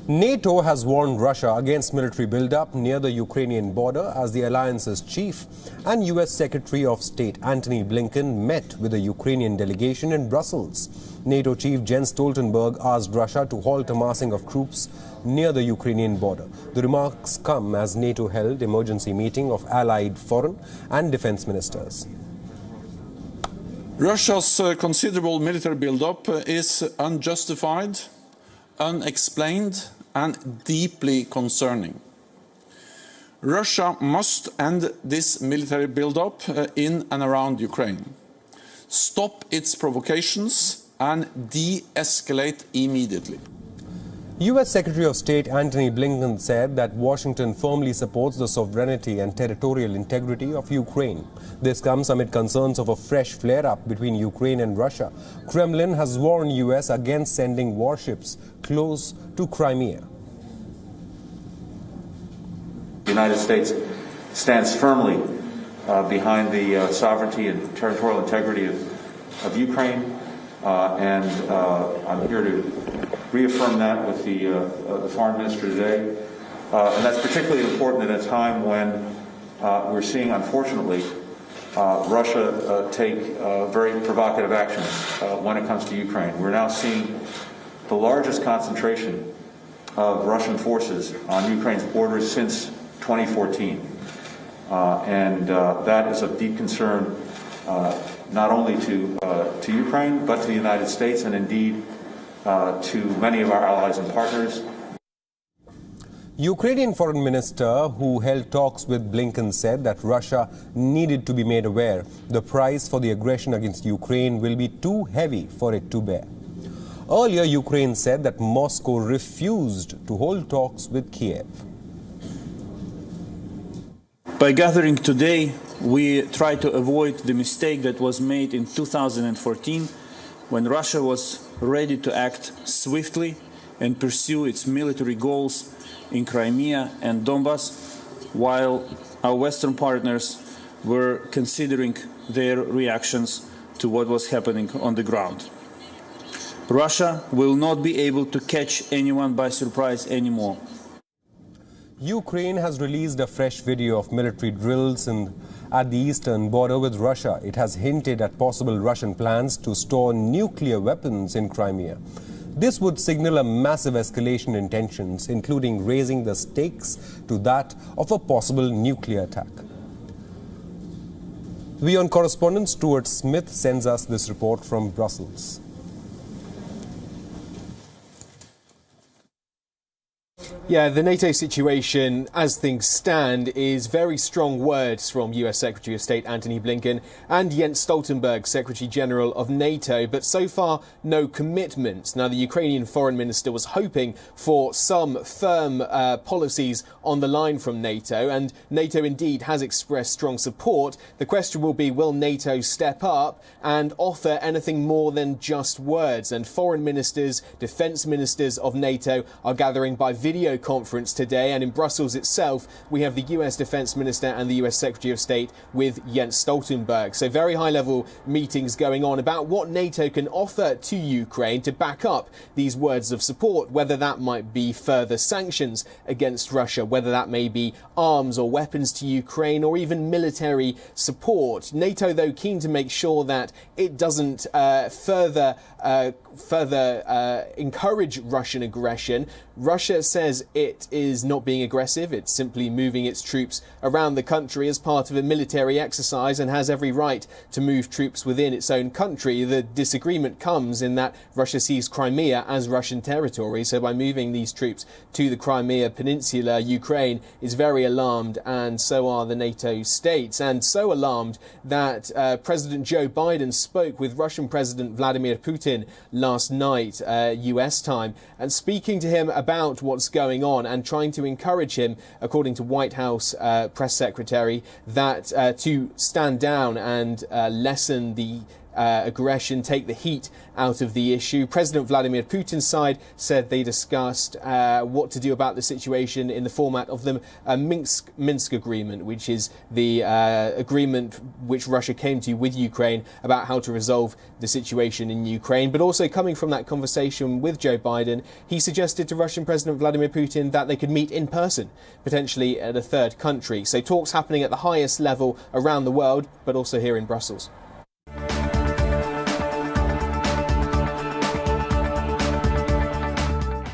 NATO has warned Russia against military buildup near the Ukrainian border as the alliance's chief and US Secretary of State Antony Blinken met with a Ukrainian delegation in Brussels. NATO Chief Jens Stoltenberg asked Russia to halt amassing of troops near the Ukrainian border. The remarks come as NATO held emergency meeting of allied foreign and defense ministers. Russia's considerable military buildup is unjustified, unexplained and deeply concerning. Russia must end this military buildup in and around Ukraine, stop its provocations and de-escalate immediately. US Secretary of State Antony Blinken said that Washington firmly supports the sovereignty and territorial integrity of Ukraine. This comes amid concerns of a fresh flare-up between Ukraine and Russia. Kremlin has warned US against sending warships close to Crimea. The United States stands firmly behind the sovereignty and territorial integrity of Ukraine, and I'm here to reaffirm that with the foreign minister today. And that's particularly important at a time when we're seeing, unfortunately, Russia take very provocative actions when it comes to Ukraine. We're now seeing the largest concentration of Russian forces on Ukraine's borders since 2014. And that is of deep concern not only to Ukraine, but to the United States and indeed to many of our allies and partners. Ukrainian foreign minister who held talks with Blinken said that Russia needed to be made aware the price for the aggression against Ukraine will be too heavy for it to bear. Earlier, Ukraine said that Moscow refused to hold talks with Kiev. By gathering today, we try to avoid the mistake that was made in 2014 when Russia was ready to act swiftly and pursue its military goals in Crimea and Donbass, while our Western partners were considering their reactions to what was happening on the ground. Russia will not be able to catch anyone by surprise anymore. Ukraine has released a fresh video of military drills at the eastern border with Russia. It has hinted at possible Russian plans to store nuclear weapons in Crimea. This would signal a massive escalation in tensions, including raising the stakes to that of a possible nuclear attack. WION correspondent Stuart Smith sends us this report from Brussels. Yeah, the NATO situation, as things stand, is very strong words from US Secretary of State Antony Blinken and Jens Stoltenberg, Secretary General of NATO, but so far no commitments. Now, the Ukrainian foreign minister was hoping for some firm policies on the line from NATO, and NATO indeed has expressed strong support. The question will be, will NATO step up and offer anything more than just words? And foreign ministers, defence ministers of NATO are gathering by video conference today, and in Brussels itself we have the US Defence Minister and the US Secretary of State with Jens Stoltenberg. So very high level meetings going on about what NATO can offer to Ukraine to back up these words of support, whether that might be further sanctions against Russia, whether that may be arms or weapons to Ukraine or even military support. NATO, though, keen to make sure that it doesn't further encourage Russian aggression. Russia says it is not being aggressive. It's simply moving its troops around the country as part of a military exercise and has every right to move troops within its own country. The disagreement comes in that Russia sees Crimea as Russian territory. So by moving these troops to the Crimea Peninsula, Ukraine is very alarmed, and so are the NATO states. And so alarmed that President Joe Biden spoke with Russian President Vladimir Putin last night, US time, and speaking to him about what's going on and trying to encourage him, according to White House press secretary, that to stand down and lessen the aggression, take the heat out of the issue. President Vladimir Putin's side said they discussed what to do about the situation in the format of the Minsk agreement, which is the agreement which Russia came to with Ukraine about how to resolve the situation in Ukraine. But also coming from that conversation with Joe Biden, he suggested to Russian President Vladimir Putin that they could meet in person, potentially at a third country. So talks happening at the highest level around the world, but also here in Brussels.